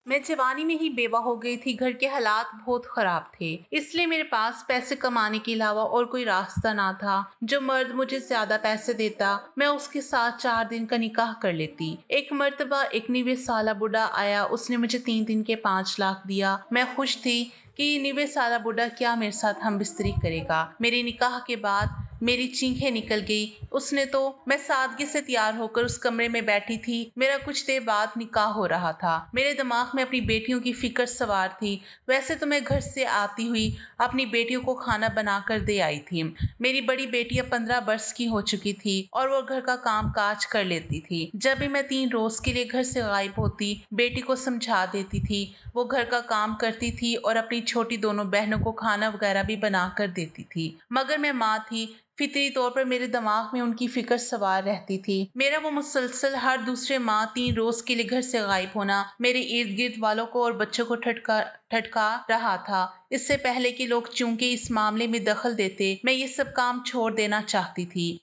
मैं जवानी में ही बेवा हो गई थी। घर के हालात बहुत खराब थे, इसलिए मेरे पास पैसे कमाने के अलावा और कोई रास्ता ना था। जो मर्द मुझे ज्यादा पैसे देता, मैं उसके साथ 4 दिन का निकाह कर लेती। एक मर्तबा एक 90 साला बूढ़ा आया, उसने मुझे 3 दिन के 5 लाख दिया। मैं खुश थी कि 90 साला बूढ़ा क्या मेरे साथ हम बिस्तरी करेगा। मेरे निकाह के बाद मेरी चीखें निकल गई। उसने तो मैं सादगी से तैयार होकर उस कमरे में बैठी थी। मेरा कुछ देर बाद निकाह हो रहा था। मेरे दिमाग में अपनी बेटियों की फिक्र सवार थी। वैसे तो मैं घर से आती हुई अपनी बेटियों को खाना बनाकर दे आई थी। मेरी बड़ी बेटी अब 15 वर्ष की हो चुकी थी और वो घर का काम काज कर लेती थी। जब भी मैं 3 रोज के लिए घर से गायब होती, बेटी को समझा देती थी। वो घर का काम करती थी और अपनी छोटी दोनों बहनों को खाना वगैरह भी बना कर देती थी। मगर मैं माँ थी, फितरी तौर पर मेरे दिमाग में उनकी फिक्र सवार रहती थी। मेरा वो मुसलसल हर दूसरे माह 3 रोज के लिए घर से गायब होना मेरे इर्द गिर्द वालों को और बच्चों को ठटका रहा था। इससे पहले कि लोग चूंकि इस मामले में दखल देते, मैं ये सब काम छोड़ देना चाहती थी।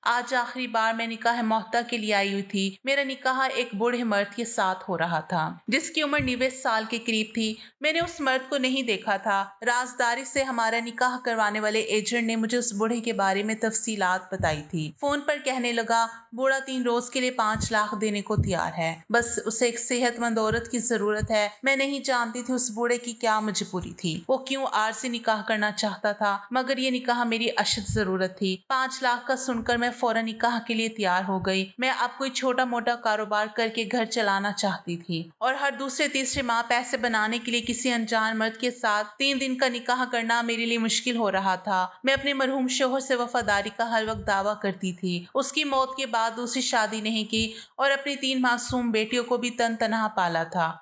आज आखिरी बार मैं निकाह मोहत्ता के लिए आई हुई थी। मेरा निकाह एक बूढ़े मर्द के साथ हो रहा था, जिसकी उम्र 90 साल के करीब थी। मैंने उस मर्द को नहीं देखा था। राजदारी से हमारा निकाह करवाने वाले एजेंट ने मुझे उस बूढ़े के बारे में तफसीलात बताई थी। फोन पर कहने लगा, बूढ़ा 3 रोज के लिए 5 लाख देने को तैयार है। बस उसे एक सेहतमंद औरत की जरूरत है। मैं नहीं जानती थी उस बूढ़े की क्या मजबूरी थी, वो क्यों आरजी निकाह करना चाहता था, मगर ये निकाह मेरी अशद जरूरत थी। 5 लाख का सुनकर मैं फौरन निकाह के लिए तैयार हो गई। मैं अब कोई छोटा मोटा कारोबार करके घर चलाना चाहती थी और हर दूसरे तीसरे माह पैसे बनाने के लिए किसी अनजान मर्द के साथ 3 दिन का निकाह करना मेरे लिए मुश्किल हो रहा था। मैं अपने मरहूम शोहर से वफादारी का हर वक्त दावा करती थी। उसकी मौत के बाद दूसरी शादी नहीं की और अपनी 3 मासूम बेटियों को भी तन तनहा पाला था।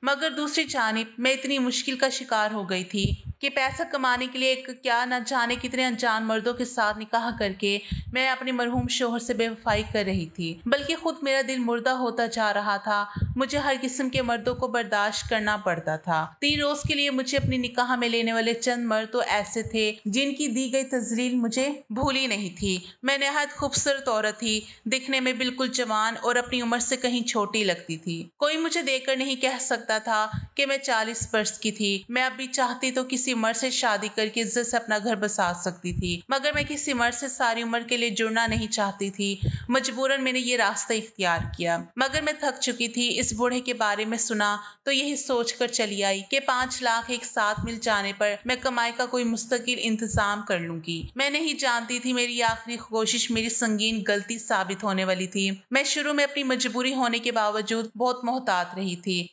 मगर दूसरी जानिब मैं इतनी मुश्किल का शिकार हो गई थी कि पैसा कमाने के लिए एक क्या न जाने कितने अनजान मर्दों के साथ निकाह करके मैं अपने मरहूम शोहर से बेवफाई कर रही थी। बल्कि खुद मेरा दिल मुर्दा होता जा रहा था। मुझे हर किस्म के मर्दों को बर्दाश्त करना पड़ता था। 3 रोज के लिए मुझे अपनी निकाह में लेने वाले चंद मर्द तो ऐसे थे जिनकी दी गई तजलील मुझे भूली नहीं थी। मैं नहायत खूबसूरत औरत थी, दिखने में बिल्कुल जवान और अपनी उम्र से कहीं छोटी लगती थी। कोई मुझे देखकर नहीं कह सकता था कि मैं 40 वर्ष की थी। मैं अब भी चाहती तो किसी मर्द से शादी करके इज्जत से अपना घर बसा सकती थी, मगर मैं किसी मर्द से सारी उम्र के लिए जुड़ना नहीं चाहती थी। मजबूरन मैंने ये रास्ता इख्तियार किया। मगर मैं थक चुकी थी। इस बूढ़े के बारे में सुना तो यही सोच कर चली आई कि 5 लाख एक साथ मिल जाने पर मैं कमाई का कोई मुस्तकिल इंतजाम कर लूंगी। मैं नहीं जानती थी मेरी आखिरी कोशिश मेरी संगीन गलती साबित होने वाली थी। मैं शुरू में अपनी मजबूरी होने के बावजूद बहुत मोहतात रही थी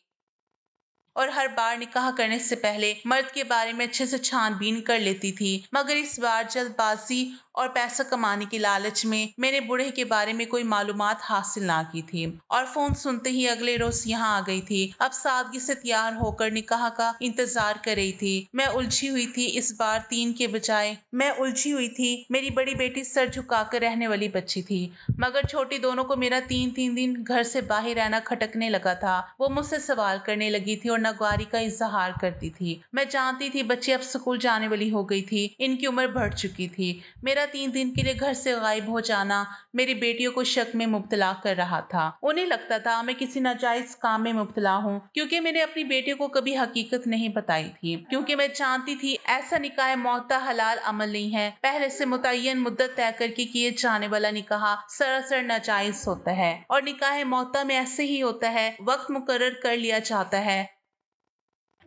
और हर बार निकाह करने से पहले मर्द के बारे में अच्छे से छानबीन कर लेती थी। मगर इस बार जल्दबाजी और पैसा कमाने की लालच में मैंने बूढ़े के बारे में कोई मालूमात हासिल ना की थी और फोन सुनते ही अगले रोज यहाँ आ गई थी। अब सादगी से तैयार होकर निकाह का इंतजार कर रही थी। मैं उलझी हुई थी। इस बार 3 के बजाय मैं उलझी हुई थी। मेरी बड़ी बेटी सर झुकाकर रहने वाली बच्ची थी, मगर छोटी दोनों को मेरा 3 दिन घर से बाहर रहना खटकने लगा था। वो मुझसे सवाल करने लगी थी और नागवारी का इजहार करती थी। मैं जानती थी बच्ची अब स्कूल जाने वाली हो गई थी, इनकी उम्र बढ़ चुकी थी। मेरा 3 दिन के लिए घर से गायब हो जाना मेरी बेटियों को शक में मुब्तला कर रहा था। उन्हें लगता था मैं किसी नाजायज काम में मुब्तला हूँ, क्योंकि मैंने अपनी बेटियों को कभी हकीकत नहीं बताई थी। क्योंकि मैं जानती थी ऐसा निकाह मोहत्ता हलाल अमल नहीं है। पहले से मुतय्यन मुद्दत तय करके किए जाने वाला निकाह सरासर नाजायज होता है और निकाह मोहत्ता में ऐसे ही होता है। वक्त मुकर्रर कर लिया जाता है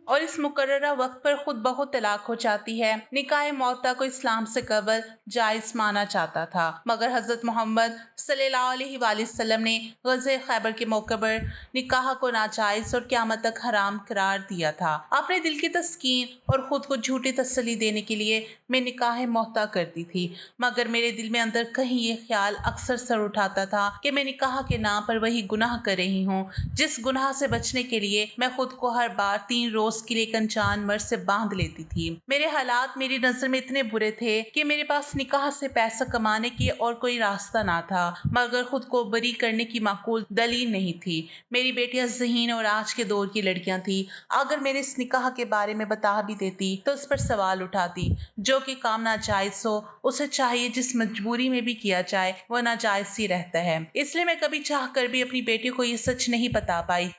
और इस मुकर्ररा वक्त पर खुद ब खुद तलाक हो जाती है। निकाह मोहत्ता को इस्लाम से कबल जायज माना जाता था, मगर हजरत मोहम्मद सल्लल्लाहु अलैहि वसल्लम ने ग़ज़वे खैबर के मौके पर निकाह को नाजायज और क़यामत तक हराम करार दिया था। अपने दिल की तस्कीन और खुद को झूठी तसल्ली देने के लिए मैं निकाह मोहत्ता करती थी, मगर मेरे दिल में अंदर कहीं ये ख्याल अक्सर सर उठाता था कि मैं निकाह के नाम पर वही गुनाह कर रही हूँ जिस गुनाह से बचने के लिए मैं खुद को हर बार 3 रोज के लिए एक अनजान मर्द से बांध लेती थी। मेरे हालात मेरी नजर में इतने बुरे थे कि मेरे पास निकाह से पैसा कमाने की और कोई रास्ता ना था, मगर खुद को बरी करने की माकूल दलील नहीं थी। मेरी बेटियां ज़हीन और आज के दौर की लड़कियां थी। अगर मेरे इस निकाह के बारे में बता भी देती तो उस पर सवाल उठाती। जो कि काम नाजायज हो, उसे चाहिए जिस मजबूरी में भी किया जाए वह नाजायज ही रहता है। इसलिए मैं कभी चाह कर भी अपनी बेटी को ये सच नहीं बता पाई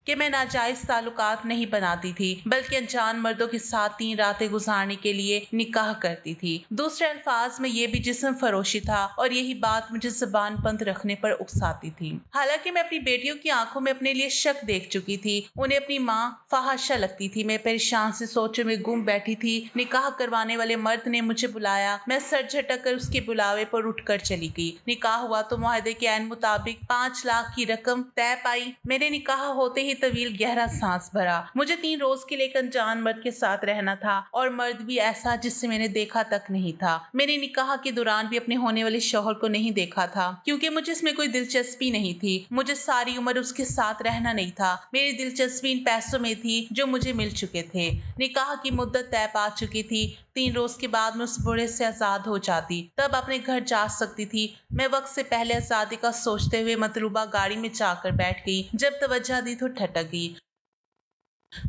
کہ میں ناجائز ताल्लुकात नहीं बनाती थी, बल्कि अनजान मर्दों के साथ 3 रातें गुजारने के लिए निकाह करती थी। दूसरे अल्फाज में ये भी जिस्म फरोशी था और यही बात मुझे ज़बान बंद रखने पर उकसाती थी। हालांकि मैं अपनी बेटियों की आंखों में अपने लिए शक देख चुकी थी, उन्हें अपनी माँ फहाशा लगती थी। मैं परेशान सी सोचों में गुम बैठी थी। निकाह करवाने वाले मर्द ने मुझे बुलाया। मैं सर झटक कर उसके बुलावे पर उठकर चली गई। निकाह हुआ तो मुआहदे के ऐन मुताबिक 5 लाख की रकम तय पाई। मेरे निकाह होते ही तवील गहरा सांस भरा। मुझे 3 रोज के लिए एक अनजान मर्द के साथ रहना था, और मर्द भी ऐसा जिससे मैंने देखा तक नहीं था। मेरे निकाह के दौरान भी अपने होने वाले शौहर को नहीं देखा था, क्योंकि मुझे इसमें कोई दिलचस्पी नहीं थी। मुझे सारी उम्र उसके साथ रहना नहीं था। मेरी दिलचस्पी इन पैसों में थी जो मुझे मिल चुके थे। निकाह की मुद्दत तय पा चुकी थी। 3 रोज के बाद मैं उस बूढ़े से आजाद हो जाती, तब अपने घर जा सकती थी। मैं वक्त से पहले आजादी का सोचते हुए मतलूबा गाड़ी में जाकर बैठ गई। जब तवज्जो दी तो ठटक गई।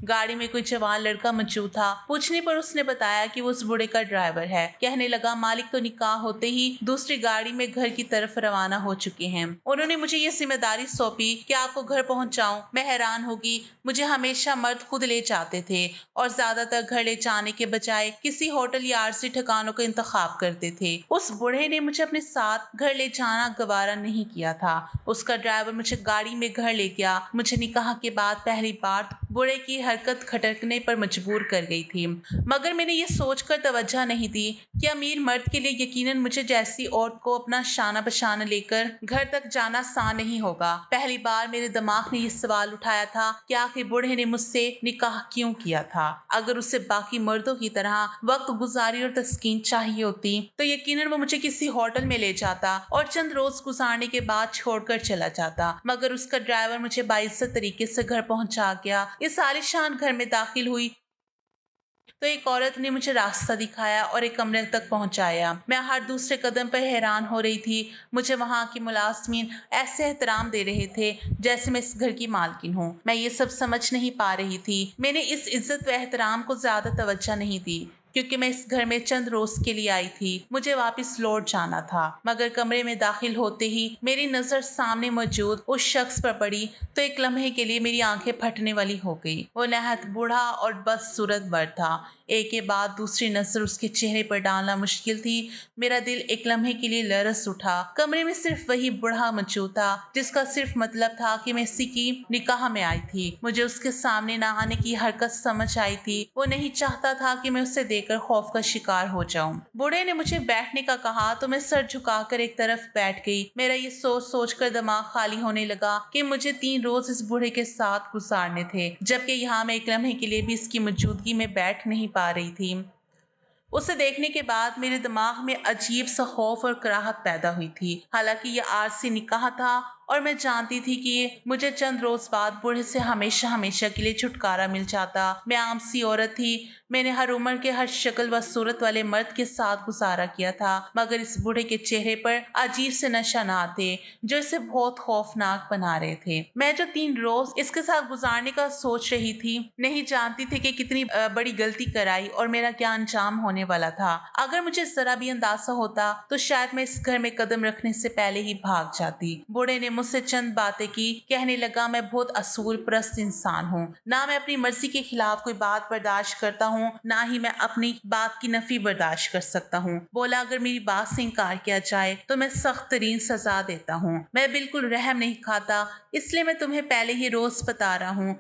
गाड़ी में कोई जवान लड़का मौजूद था। पूछने पर उसने बताया कि वो उस बूढ़े का ड्राइवर है। कहने लगा, मालिक तो निकाह होते ही दूसरी गाड़ी में घर की तरफ रवाना हो चुके हैं। उन्होंने मुझे ये जिम्मेदारी सौंपी कि आपको घर पहुंचाऊं। मैं हैरान होगी। मुझे हमेशा मर्द खुद ले जाते थे, और ज्यादातर घर ले जाने के बजाय किसी होटल या आरसी ठिकानों का इंतखाब करते थे। उस बूढ़े ने मुझे अपने साथ घर ले जाना गवारा नहीं किया था। उसका ड्राइवर मुझे गाड़ी में घर ले गया। मुझे निकाह के बाद पहली बार बूढ़े की हरकत खटकने पर मजबूर कर गई थी, मगर मैंने ये सोचकर तवज्जो नहीं दी कि अमीर मर्द के लिए यकीनन मुझे जैसी औरत को अपना शाना बशाना लेकर घर तक जाना आसान नहीं होगा। पहली बार मेरे दिमाग ने ये सवाल उठाया था कि आखिर बूढ़े ने मुझसे निकाह क्यों किया था। अगर उसे बाकी मर्दों की तरह वक्त गुजारी और तस्कीन चाहिए होती तो यकीनन वो मुझे किसी होटल में ले जाता और चंद रोज गुजारने के बाद छोड़कर चला जाता। मगर उसका ड्राइवर मुझे बाइज्जत तरीके से घर पहुंचा गया। इस आलीशान घर में दाखिल हुई तो एक औरत ने मुझे रास्ता दिखाया और एक कमरे तक पहुंचाया। मैं हर दूसरे कदम पर हैरान हो रही थी। मुझे वहां के मुलाजमीन ऐसे एहतराम दे रहे थे जैसे मैं इस घर की मालकिन हूँ। मैं ये सब समझ नहीं पा रही थी। मैंने इस इज्जत व एहतराम को ज्यादा तवज्जो नहीं दी, क्योंकि मैं इस घर में चंद रोज के लिए आई थी। मुझे वापस लौट जाना था। मगर कमरे में दाखिल होते ही मेरी नजर सामने मौजूद उस शख्स पर पड़ी तो एक लम्हे के लिए मेरी आंखें फटने वाली हो गई। वो नहायत बूढ़ा और बदसूरत मर्द था। एक के बाद दूसरी नजर उसके चेहरे पर डालना मुश्किल थी। मेरा दिल एक लम्हे के लिए लरस उठा। कमरे में सिर्फ वही बूढ़ा मौजूद था, जिसका सिर्फ मतलब था कि मैं इसी की निकाह में आई थी। मुझे उसके सामने न आने की हरकत समझ आई थी। वो नहीं चाहता था कि मैं उसे देखकर खौफ का शिकार हो जाऊं। बूढ़े ने मुझे बैठने का कहा तो मैं सर झुकाकर एक तरफ बैठ गई। मेरा ये सोच सोचकर दिमाग खाली होने लगा कि मुझे 3 रोज इस बूढ़े के साथ गुजारने थे, जबकि यहाँ मैं एक लम्हे के लिए भी इसकी मौजूदगी में बैठ नहीं पा रही थी। उसे देखने के बाद मेरे दिमाग में अजीब सा खौफ और कराहत पैदा हुई थी। हालांकि ये आरसी निकाह था और मैं जानती थी कि मुझे चंद रोज बाद बूढ़े से हमेशा हमेशा के लिए छुटकारा मिल जाता। मैं आम सी औरत थी। मैंने हर उम्र के हर शक्ल व सूरत वाले मर्द के साथ गुजारा किया था, मगर इस बूढ़े के चेहरे पर अजीब से निशानात थे जो इसे बहुत खौफनाक बना रहे थे। मैं जो 3 रोज इसके साथ गुजारने का सोच रही थी, नहीं जानती थी कि कितनी बड़ी गलती कराई और मेरा क्या अंजाम होने वाला था। अगर मुझे जरा भी अंदाजा होता तो शायद मैं इस घर में कदम रखने से पहले ही भाग जाती। बूढ़े ने मुझसे चंद बातें की। कहने लगा, मैं बहुत असूल परस्त इंसान हूँ। ना मैं अपनी मर्जी के खिलाफ कोई बात बर्दाश्त करता हूँ, ना ही मैं अपनी बात की नफी बर्दाश्त कर सकता हूँ। बोला, अगर मेरी बात से इनकार किया जाए तो मैं सख्त तरीन सजा देता हूँ। मैं बिल्कुल रहम नहीं खाता, इसलिए मैं तुम्हें पहले ही रोज बता रहा हूँ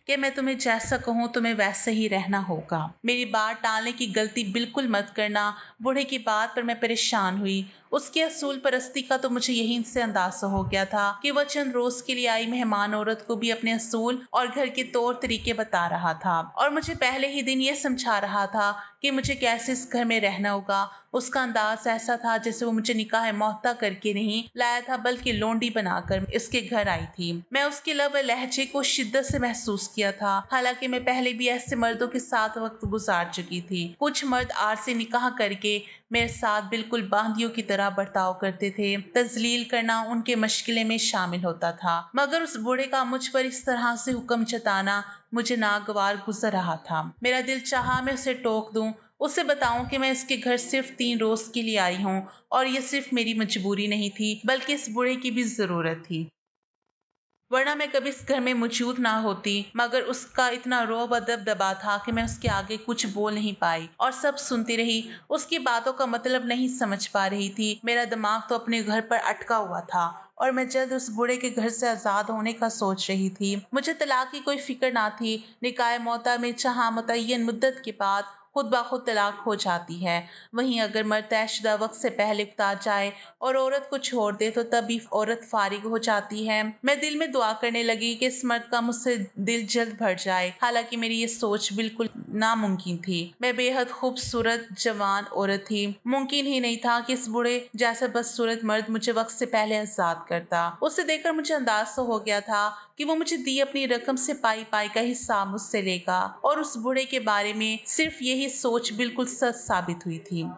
कि मैं तुम्हें जैसा कहूँ तुम्हें वैसे ही रहना होगा। मेरी बात टालने की गलती बिल्कुल मत करना। बूढ़े की बात पर मैं परेशान हुई। उसकी असूल परस्ती का तो मुझे यहीं से अंदाजा हो गया था कि वह चंद रोज के लिए आई मेहमान औरत को भी अपने असूल और घर के तौर तरीके बता रहा था, और मुझे पहले ही दिन ये समझा रहा था कि मुझे कैसे इस घर में रहना होगा। उसका अंदाज ऐसा था जैसे वो मुझे निकाह मोहता करके नहीं लाया था, बल्कि लोंडी बनाकर इसके घर आई थी। मैं उसके लब लहजे को शिद्दत से महसूस किया था। हालांकि मैं पहले भी ऐसे मर्दों के साथ वक्त गुजार चुकी थी। कुछ मर्द आरसी निकाह करके मेरे साथ बिल्कुल बांदियों की तरह बर्ताव करते थे। तजलील करना उनके मशकिले में शामिल होता था, मगर उस बूढ़े का मुझ पर इस तरह से हुक्म जताना मुझे नागवार गुजर रहा था। मेरा दिल चाहा मैं उसे टोक दूं, उसे बताऊं कि मैं इसके घर सिर्फ 3 रोज के लिए आई हूँ और ये सिर्फ मेरी मजबूरी नहीं थी, बल्कि इस बूढ़े की भी जरूरत थी। वरना मैं कभी इस घर में मौजूद ना होती, मगर उसका इतना रौब अदब दबा था कि मैं उसके आगे कुछ बोल नहीं पाई और सब सुनती रही। उसकी बातों का मतलब नहीं समझ पा रही थी। मेरा दिमाग तो अपने घर पर अटका हुआ था और मैं जल्द उस बूढ़े के घर से आज़ाद होने का सोच रही थी। मुझे तलाक की कोई फिक्र ना थी। निकाह मौता में जहाँ मुतय्यन मुद्दत के बाद खुद ब खुद तलाक हो जाती है, वहीं अगर मर्द तयशुदा वक्त से पहले उकता जाए और औरत को छोड़ दे तो तभी औरत फारिग हो जाती है। मैं दिल में दुआ करने लगी कि इस मर्द का मुझसे दिल जल्द भर जाए। हालांकि मेरी ये सोच बिल्कुल नामुमकिन थी। मैं बेहद खूबसूरत जवान औरत थी। मुमकिन ही नहीं था कि इस बूढ़े जैसा बदसूरत मर्द मुझे वक्त से पहले आजाद करता। उसे देखकर मुझे अंदाज तो हो गया था कि वो मुझे दी अपनी रकम से पाई पाई का हिस्सा मुझसे लेगा, और उस बूढ़े के बारे में सिर्फ यही सोच बिल्कुल सच साबित हुई थी।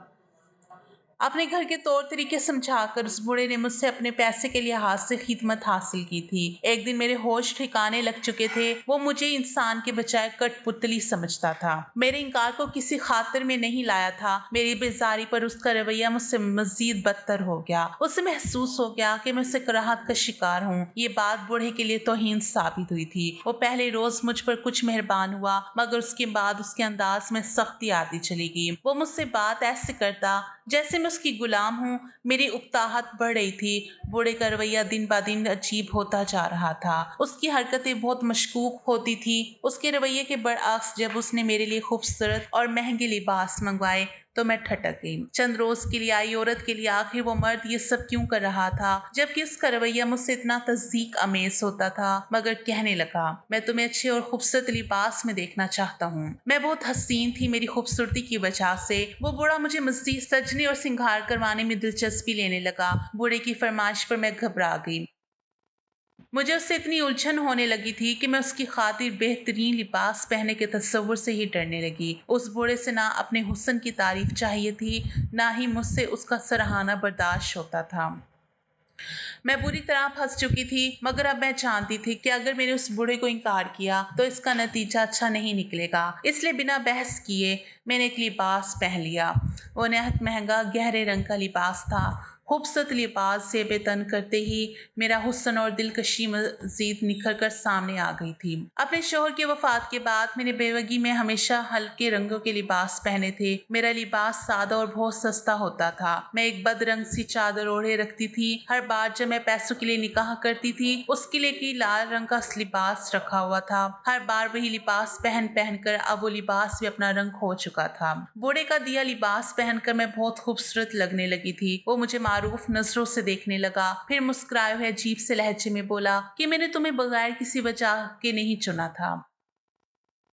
अपने घर के तौर तरीके समझाकर उस बूढ़े ने मुझसे अपने पैसे के लिहाज से खिदमत हासिल की थी। एक दिन मेरे होश ठिकाने लग चुके थे। वो मुझे इंसान के बजाय कठपुतली समझता था। मेरे इनकार को किसी खातिर में नहीं लाया था। मेरी बेजारी पर उसका रवैया मुझसे मजीद बदतर हो गया। उसे महसूस हो गया कि मैं उससे कराहत का शिकार हूँ। ये बात बूढ़े के लिए तौहीन साबित हुई थी। वो पहले रोज मुझ पर कुछ मेहरबान हुआ, मगर उसके बाद उसके अंदाज में सख्ती आती चली गई। वो मुझसे बात ऐसे करता जैसे मैं उसकी गुलाम हूँ। मेरी उकताहट बढ़ रही थी। बूढ़े का रवैया दिन ब दिन अजीब होता जा रहा था। उसकी हरकतें बहुत मशकूक होती थी। उसके रवैये के बरअक्स जब उसने मेरे लिए खूबसूरत और महंगे लिबास मंगवाए तो मैं ठटक गई। चंद रोज के लिए आई औरत के लिए आखिर वो मर्द ये सब क्यों कर रहा था, जबकि उसका रवैया मुझसे इतना तस्दीक अमेज होता था। मगर कहने लगा, मैं तुम्हें अच्छे और खूबसूरत लिबास में देखना चाहता हूँ। मैं बहुत हसीन थी मेरी खूबसूरती की वजह से। वो बूढ़ा मुझे मज़ीद सजने और सिंगार करवाने में दिलचस्पी लेने लगा। बूढ़े की फरमाइश पर मैं घबरा गई। मुझे उससे इतनी उलझन होने लगी थी कि मैं उसकी खातिर बेहतरीन लिबास पहनने के तस्वुर से ही डरने लगी। उस बूढ़े से ना अपने हुस्न की तारीफ चाहिए थी, ना ही मुझसे उसका सराहना बर्दाश्त होता था। मैं बुरी तरह फंस चुकी थी, मगर अब मैं जानती थी कि अगर मैंने उस बूढ़े को इनकार किया तो इसका नतीजा अच्छा नहीं निकलेगा। इसलिए बिना बहस किए मैंने एक लिबास पहन लिया। वो नहायत महंगा गहरे रंग का लिबास था। खूबसूरत लिबास से बेतन करते ही मेरा हुस्न और दिलकशी मजीद निखर कर सामने आ गई थी। अपने शोहर की वफात के बाद मैंने बेवगी में हमेशा हल्के रंगों के लिबास पहने थे। मेरा लिबास सादा और बहुत सस्ता होता था। मैं एक बदरंग सी चादर ओढ़े रखती थी। हर बार जब मैं पैसों के लिए निकाह करती थी, उसके लिए की लाल रंग का लिबास रखा हुआ था। हर बार वही लिबास पहन पहन कर अब वो लिबास भी अपना रंग खो चुका था। बूढ़े का दिया लिबास पहनकर मैं बहुत खूबसूरत लगने लगी थी। वो मुझे मारूफ नजरों से देखने लगा, फिर मुस्कुराए हुए अजीब से लहजे में बोला कि मैंने तुम्हें बगैर किसी वजह के नहीं चुना था।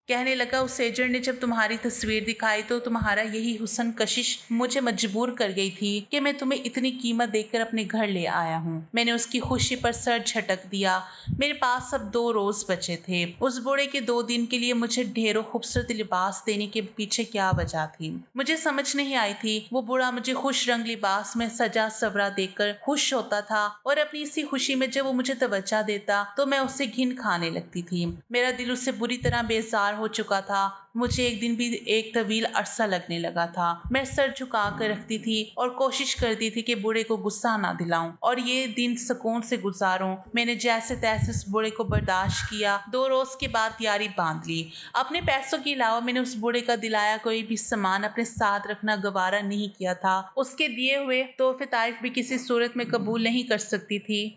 कहने लगा, उस एजेंट ने जब तुम्हारी तस्वीर दिखाई तो तुम्हारा यही हुस्न कशिश मुझे मजबूर कर गई थी कि मैं तुम्हें इतनी कीमत देकर अपने घर ले आया हूँ। मैंने उसकी खुशी पर सर झटक दिया। मेरे पास अब 2 रोज बचे थे। उस बूढ़े के 2 दिन के लिए मुझे ढेरों खूबसूरत लिबास देने के पीछे क्या वजह थी, मुझे समझ नहीं आई थी। वो बूढ़ा मुझे खुश रंग लिबास में सजा सवरा देखकर खुश होता था, और अपनी इसी खुशी में जब वो मुझे तवज्जो देता तो मैं उससे घिन खाने लगती थी। मेरा दिल उससे बुरी तरह बेजार हो चुका था। मुझे एक दिन भी एक तवील अरसा लगने लगा था। मैं सर झुका कर रखती थी और कोशिश करती थी कि बूढ़े को गुस्सा ना दिलाऊं और ये दिन सुकून से गुजारूं। मैंने जैसे तैसे उस बूढ़े को बर्दाश्त किया। 2 रोज के बाद यारी बांध ली। अपने पैसों के अलावा मैंने उस बूढ़े का दिलाया कोई भी सामान अपने साथ रखना गवारा नहीं किया था। उसके दिए हुए तोहफे तारीफ भी किसी सूरत में कबूल नहीं कर सकती थी।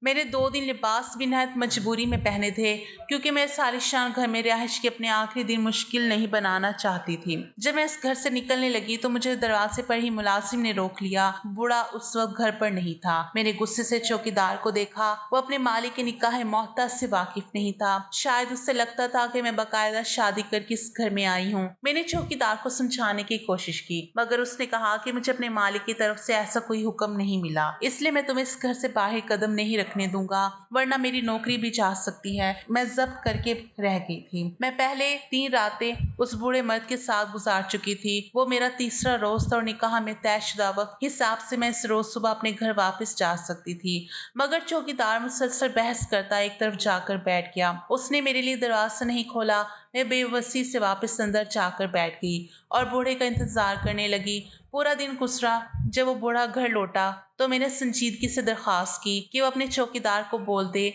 मैंने 2 दिन लिबास भी नहायत मजबूरी में पहने थे, क्योंकि मैं इस आलीशान घर में रिहाइश के अपने आखिरी दिन मुश्किल नहीं बनाना चाहती थी। जब मैं इस घर से निकलने लगी तो मुझे दरवाजे पर ही मुलाजिम ने रोक लिया। बूढ़ा उस वक्त घर पर नहीं था। मैंने गुस्से से चौकीदार को देखा। वो अपने मालिक के निकाह मोहत्ता से वाकिफ नहीं था। शायद उससे लगता था कि मैं बाकायदा शादी करके इस घर में आई हूँ। मैंने चौकीदार को समझाने की कोशिश की, मगर उसने कहा कि मुझे अपने मालिक की तरफ से ऐसा कोई हुक्म नहीं मिला, इसलिए मैं तुम्हें इस घर से बाहर कदम नहीं रखने दूंगा, वरना मेरी नौकरी भी जा सकती है। मैं जब्त करके रह गई थी। मैं पहले 3 रातें उस बूढ़े मर्द के साथ गुजार चुकी थी। वो मेरा तीसरा रोज था और निकाह में तय शुदा वक्त हिसाब से मैं इस रोज सुबह अपने घर वापस जा सकती थी। मगर चौकीदार मुसलसल बहस करता एक तरफ जाकर बैठ गया। उसने मेरे लिए दरवाजा नहीं खोला। मैं बेबसी से वापस अंदर जाकर बैठ गई और बूढ़े का इंतजार करने लगी। पूरा दिन गुजरा। जब वो बूढ़ा घर लौटा तो मैंने संजीदगी से दरखास्त की कि वो अपने चौकीदार को बोल दे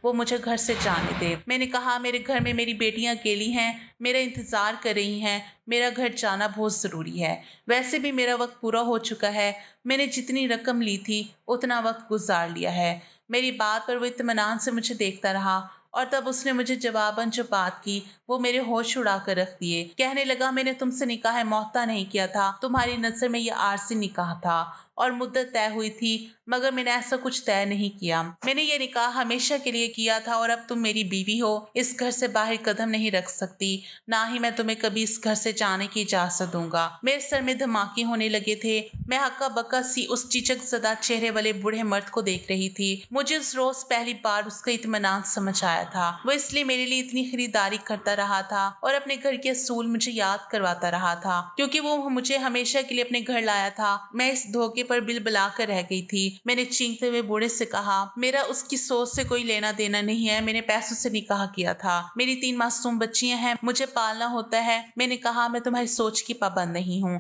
वो मुझे घर से जाने दे। मैंने कहा मेरे घर में मेरी बेटियां अकेली हैं, मेरा इंतजार कर रही हैं, मेरा घर जाना बहुत ज़रूरी है। वैसे भी मेरा वक्त पूरा हो चुका है। मैंने जितनी रकम ली थी उतना वक्त गुजार लिया है। मेरी बात पर वो इत्मीनान से मुझे देखता रहा और तब उसने मुझे जवाबन जो बात की वो मेरे होश उड़ा कर रख दिए। कहने लगा मैंने तुमसे निकाह मौता नहीं किया था, तुम्हारी नज़र में यह आरसी निकाह था और मुद्दत तय हुई थी, मगर मैंने ऐसा कुछ तय नहीं किया। मैंने ये निकाह हमेशा के लिए किया था और अब तुम मेरी बीवी हो। इस घर से बाहर कदम नहीं रख सकती, ना ही मैं तुम्हें कभी इस घर से जाने की इजाजत दूंगा। मेरे सर में धमाके होने लगे थे। मैं हक्का बक्का सी उस चिचक ज़दा चेहरे वाले बूढ़े मर्द को देख रही थी। मुझे उस रोज पहली बार उसका इत्मीनान समझ आया था। वो इसलिए मेरे लिए इतनी खरीदारी करता रहा था और अपने घर के असूल मुझे याद करवाता रहा था, क्योंकि वो मुझे हमेशा के लिए अपने घर लाया था। मैं इस धोखे पर बिल बला कर रह गई थी। मैंने चीखते हुए बूढ़े से कहा मेरा उसकी सोच से कोई लेना देना नहीं है। मैंने पैसों से निकाह किया था। मेरी 3 मासूम बच्चियां हैं, मुझे पालना होता है। मैंने कहा मैं तुम्हारी सोच की पाबंद नहीं हूँ।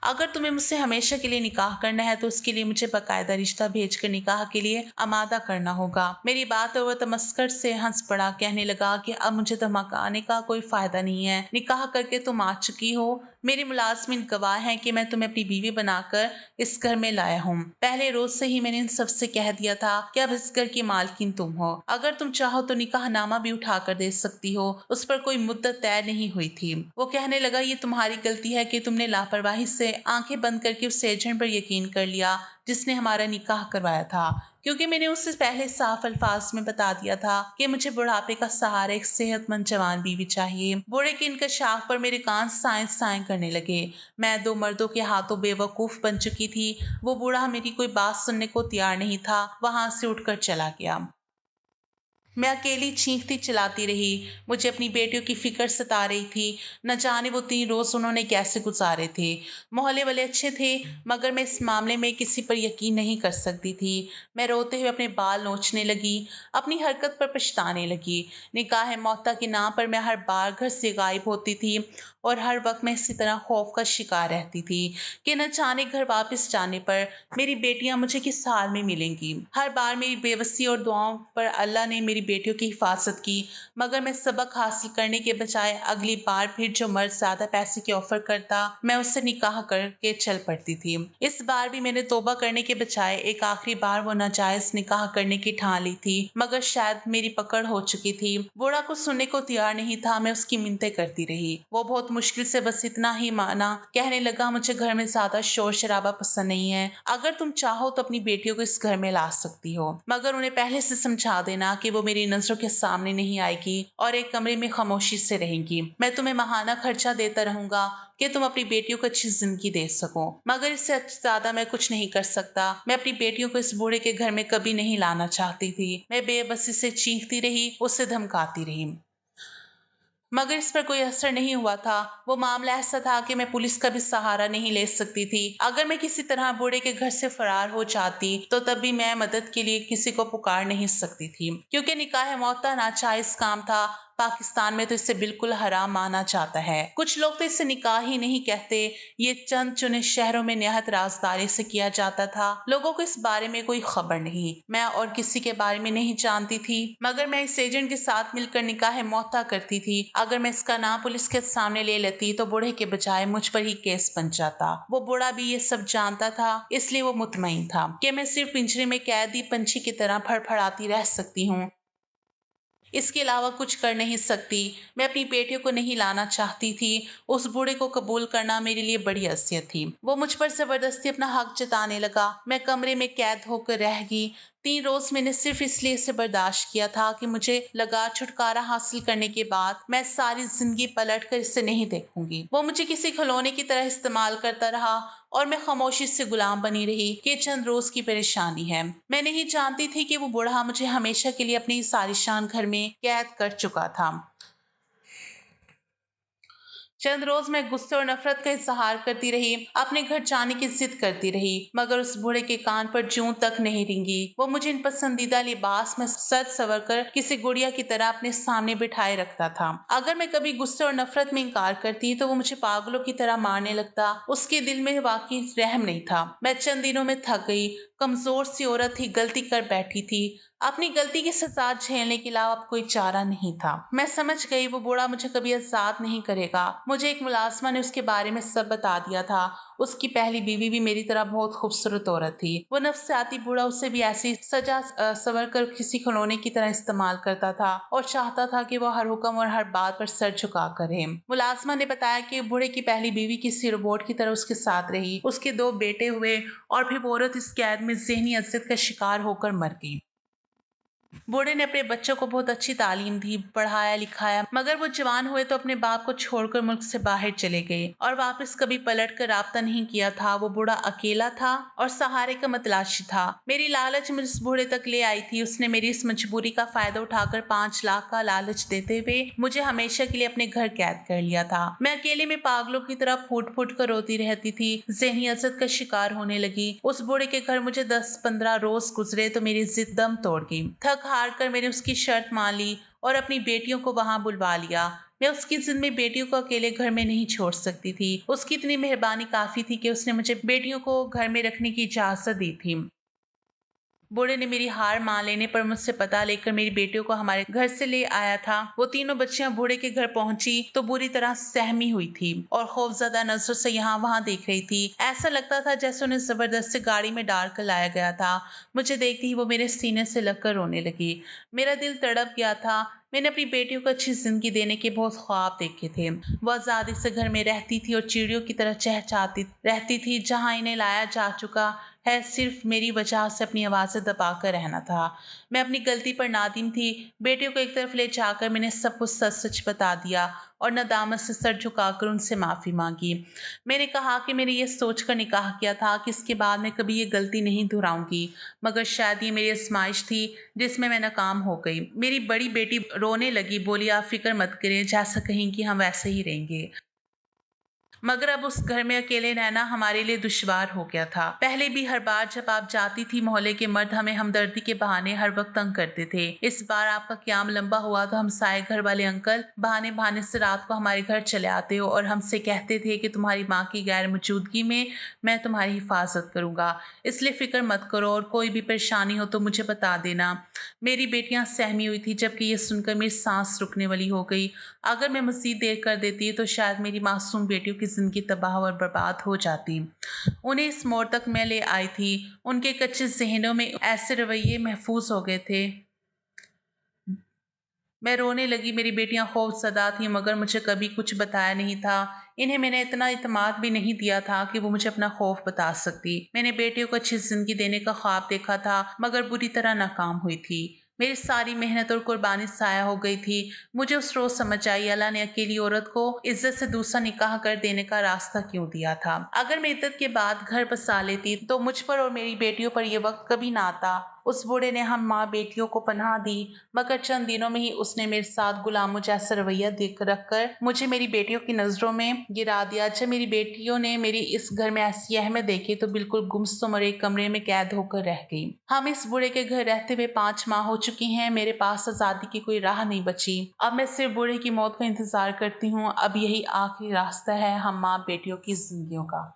अगर तुम्हें मुझसे हमेशा के लिए निकाह करना है तो उसके लिए मुझे बाकायदा रिश्ता भेजकर निकाह के लिए आमादा करना होगा। मेरी बात और वह तमस्कर से हंस पड़ा। कहने लगा कि अब मुझे धमकाने का कोई फायदा नहीं है। निकाह करके तुम आ चुकी हो। मेरी मुलाजमिन गवाह हैं कि मैं तुम्हें अपनी बीवी बनाकर इस घर में लाया हूँ। पहले रोज से ही मैंने इन सबसे कह दिया था कि अब इस घर की मालकिन तुम हो। अगर तुम चाहो तो निकाहनामा भी उठा कर दे सकती हो। उस पर कोई मुद्दत तय नहीं हुई थी। वो कहने लगा ये तुम्हारी गलती है कि तुमने लापरवाही से आंखें बंद करके उस एजेंट पर यकीन कर लिया जिसने हमारा निकाह करवाया था, क्योंकि मैंने उससे पहले साफ अल्फाज में बता दिया था कि मुझे बुढ़ापे का सहारा एक सेहतमंद जवान बीवी चाहिए। बूढ़े के इंकशाफ पर मेरे कान साएं करने लगे। मैं 2 मर्दों के हाथों बेवकूफ बन चुकी थी। वो बूढ़ा मेरी कोई बात सुनने को तैयार नहीं था। वहां से उठकर चला गया। मैं अकेली चीखती चिल्लाती रही। मुझे अपनी बेटियों की फिक्र सता रही थी। न जाने वो 3 रोज उन्होंने कैसे गुजारे थे। मोहल्ले वाले अच्छे थे, मगर मैं इस मामले में किसी पर यकीन नहीं कर सकती थी। मैं रोते हुए अपने बाल नोचने लगी, अपनी हरकत पर पछताने लगी। निकाह मौता के नाम पर मैं हर बार घर से गायब होती थी और हर वक्त मैं इसी तरह खौफ का शिकार रहती थी कि न जाने घर वापस जाने पर मेरी बेटियां मुझे किस हाल में मिलेंगी। हर बार मेरी बेबसी और दुआओं पर अल्लाह ने मेरी बेटियों की हिफाजत की, मगर मैं सबक हासिल करने के बजाय अगली बार फिर जो मर्द ज्यादा पैसे की ऑफर करता मैं उससे निकाह करके चल पड़ती थी। इस बार भी मैंने तौबा करने के बजाय एक आखिरी बार वो नाजायज निकाह करने की ठान ली थी, मगर शायद मेरी पकड़ हो चुकी थी। बूढ़ा कुछ सुनने को तैयार नहीं था। मैं उसकी मिन्नतें करती रही। वो बहुत मुश्किल से बस इतना ही माना। कहने लगा मुझे घर में ज्यादा शोर शराबा पसंद नहीं है। अगर तुम चाहो तो अपनी बेटियों को इस घर में ला सकती हो, मगर उन्हें पहले से समझा देना कि वो मेरी नजरों के सामने नहीं आएगी और एक कमरे में खामोशी से रहेंगी। मैं तुम्हें माहाना खर्चा देता रहूंगा कि तुम अपनी बेटियों को अच्छी जिंदगी दे सको, मगर इससे ज्यादा मैं कुछ नहीं कर सकता। मैं अपनी बेटियों को इस बूढ़े के घर में कभी नहीं लाना चाहती थी। मैं बेबसी से चीखती रही, उससे धमकाती रही, मगर इस पर कोई असर नहीं हुआ था। वो मामला ऐसा था कि मैं पुलिस का भी सहारा नहीं ले सकती थी। अगर मैं किसी तरह बूढ़े के घर से फरार हो जाती तो तब भी मैं मदद के लिए किसी को पुकार नहीं सकती थी, क्योंकि निकाह मौता नाजायज काम था। पाकिस्तान में तो इसे बिल्कुल हराम माना जाता है। कुछ लोग तो इसे निकाह ही नहीं कहते। ये चंद चुने शहरों में निहायत राजदारी से किया जाता था। लोगों को इस बारे में कोई खबर नहीं। मैं और किसी के बारे में नहीं जानती थी, मगर मैं इस एजेंट के साथ मिलकर निकाह मौता करती थी। अगर मैं इसका नाम पुलिस के सामने ले लेती तो बूढ़े के बजाय मुझ पर ही केस बन जाता। वो बूढ़ा भी ये सब जानता था, इसलिए वो मुतमईन था कि मैं सिर्फ पिंजरे में कैदी पंछी की तरह फड़फड़ाती रह सकती हूँ। इसके अलावा कुछ कर नहीं सकती। मैं अपनी बेटियों को नहीं लाना चाहती थी। उस बूढ़े को कबूल करना मेरे लिए बड़ी असियत थी। वो मुझ पर जबरदस्ती अपना हक जताने लगा। मैं कमरे में कैद होकर रह गई। 3 रोज मैंने सिर्फ इसलिए इसे बर्दाश्त किया था कि मुझे लगा छुटकारा हासिल करने के बाद मैं सारी जिंदगी पलट कर इसे नहीं देखूंगी। वो मुझे किसी खिलौने की तरह इस्तेमाल करता रहा और मैं खामोशी से गुलाम बनी रही कि चंद रोज की परेशानी है। मैं नहीं जानती थी कि वो बूढ़ा मुझे हमेशा के लिए अपनी इस आलीशान घर में कैद कर चुका था। चंद रोज मैं गुस्से और नफरत का इजहार करती रही, अपने घर जाने की जिद करती रही, मगर उस बूढ़े के कान पर जूं तक नहीं रेंगी। वो मुझे इन पसंदीदा लिबास में सज सवर कर किसी गुड़िया की तरह अपने सामने बिठाए रखता था। अगर मैं कभी गुस्से और नफरत में इनकार करती तो वो मुझे पागलों की तरह मारने लगता। उसके दिल में वाकई रहम नहीं था। मैं चंद दिनों में थक गई। कमजोर सी औरत थी, गलती कर बैठी थी। अपनी गलती की सजा झेलने के अलावा अब कोई चारा नहीं था। मैं समझ गई वो बूढ़ा मुझे कभी आजाद नहीं करेगा। मुझे एक मुलाजमा ने उसके बारे में सब बता दिया था। उसकी पहली बीवी भी मेरी तरह बहुत खूबसूरत औरत थी। वो नफसियाती बूढ़ा उसे भी ऐसी सजा सवर कर किसी खिलौने की तरह इस्तेमाल करता था और चाहता था कि वो हर हुक्म और हर बात पर सर झुका करे। मुलाजमा ने बताया कि बूढ़े की पहली बीवी किसी रोबोट की तरह उसके साथ रही। उसके 2 बेटे हुए और फिर वो औरत इस कैद में ज़हनी अज़ियत का शिकार होकर मर गई। बूढ़े ने अपने बच्चों को बहुत अच्छी तालीम दी, पढ़ाया लिखाया, मगर वो जवान हुए तो अपने बाप को छोड़कर मुल्क से बाहर चले गए और वापस कभी पलट कर राब्ता नहीं किया था। वो बूढ़ा अकेला था और सहारे का मतलाशी था। मेरी लालच मुझे उस बूढ़े तक ले आई थी। उसने मेरी इस मजबूरी का फायदा उठाकर 5 लाख का लालच देते हुए मुझे हमेशा के लिए अपने घर कैद कर लिया था। मैं अकेले में पागलों की तरह फूट फूट कर रोती रहती थी, ज़हनी अज़ब का शिकार होने लगी। उस बूढ़े के घर मुझे 10-15 रोज गुजरे तो मेरी जिद दम तोड़ गई। थक हार कर मैंने उसकी शर्त मान ली और अपनी बेटियों को वहां बुलवा लिया। मैं उसकी जिद में बेटियों को अकेले घर में नहीं छोड़ सकती थी। उसकी इतनी मेहरबानी काफी थी कि उसने मुझे बेटियों को घर में रखने की इजाजत दी थी। बूढ़े ने मेरी हार मान लेने पर मुझसे पता लेकर मेरी बेटियों को हमारे घर से ले आया था। वो तीनों बच्चियां बूढ़े के घर पहुंची तो बुरी तरह सहमी हुई थी और खौफजदा नजरों से यहाँ वहां देख रही थी। ऐसा लगता था जैसे उन्हें जबरदस्ती गाड़ी में डाल कर लाया गया था। मुझे देखते ही वो मेरे सीने से लगकर रोने लगी। मेरा दिल तड़प गया था। मैंने अपनी बेटियों को अच्छी जिंदगी देने के बहुत ख्वाब देखे थे। वो आजादी से घर में रहती थी और चिड़ियों की तरह चहचहाती रहती थी। जहाँ इन्हें लाया जा चुका है, सिर्फ मेरी वजह से अपनी आवाज़ें दबा कर रहना था। मैं अपनी गलती पर नादिम थी। बेटियों को एक तरफ ले जाकर मैंने सब कुछ सच सच बता दिया और नदामत से सर झुकाकर उनसे माफ़ी मांगी। मैंने कहा कि मैंने ये सोचकर निकाह किया था कि इसके बाद मैं कभी ये गलती नहीं दोहराऊंगी, मगर शायद ये मेरी आजमाइश थी जिसमें मैं नाकाम हो गई। मेरी बड़ी बेटी रोने लगी, बोली आप फिक्र मत करें, जैसा कहेंगी हम वैसे ही रहेंगे। मगर अब उस घर में अकेले रहना हमारे लिए दुश्वार हो गया था। पहले भी हर बार जब आप जाती थी मोहल्ले के मर्द हमें हमदर्दी के बहाने हर वक्त तंग करते थे। इस बार आपका क्याम लंबा हुआ तो हमसाए घर वाले अंकल बहाने बहाने से रात को हमारे घर चले आते हो और हमसे कहते थे कि तुम्हारी माँ की गैर मौजूदगी में मैं तुम्हारी हिफाजत करूंगा, इसलिए फिक्र मत करो और कोई भी परेशानी हो तो मुझे बता देना। मेरी बेटियां सहमी हुई थी, जबकि ये सुनकर मेरी सांस रुकने वाली हो गई। अगर मैं मज़ीद देर कर देती तो शायद मेरी मासूम बेटियों की ज़िंदगी तबाह और बर्बाद हो जाती। उन्हें इस मोड़ तक मैं ले आई थी। उनके कच्चे ज़हनों में ऐसे रवैये महफूज हो गए थे। मैं रोने लगी। मेरी बेटियां खौफज़दा थीं, मगर मुझे कभी कुछ बताया नहीं था। इन्हें मैंने इतना इत्मीनान भी नहीं दिया था कि वो मुझे अपना खौफ बता सकती। मैंने बेटियों को अच्छी ज़िंदगी देने का ख्वाब देखा था, मगर बुरी तरह नाकाम हुई थी। मेरी सारी मेहनत और कुर्बानी ज़ाया हो गई थी। मुझे उस रोज़ समझ आई अल्लाह ने अकेली औरत को इज़्ज़त से दूसरा निकाह कर देने का रास्ता क्यों दिया था। अगर मैं इद्दत के बाद घर बसा लेती तो मुझ पर और मेरी बेटियों पर यह वक्त कभी ना आता। उस बूढ़े ने हम माँ बेटियों को पनाह दी, मगर चंद दिनों में ही उसने मेरे साथ गुलामों जैसा रवैया देख रखकर मुझे मेरी बेटियों की नज़रों में गिरा दिया। जब मेरी बेटियों ने मेरी इस घर में ऐसी अहमियत देखी तो बिल्कुल गुमसुम और एक कमरे में कैद होकर रह गई। हम इस बूढ़े के घर रहते हुए 5 माह हो चुकी हैं। मेरे पास आज़ादी की कोई राह नहीं बची। अब मैं सिर्फ बूढ़े की मौत का इंतजार करती हूँ। अब यही आखिरी रास्ता है हम माँ बेटियों की जिंदगियों का।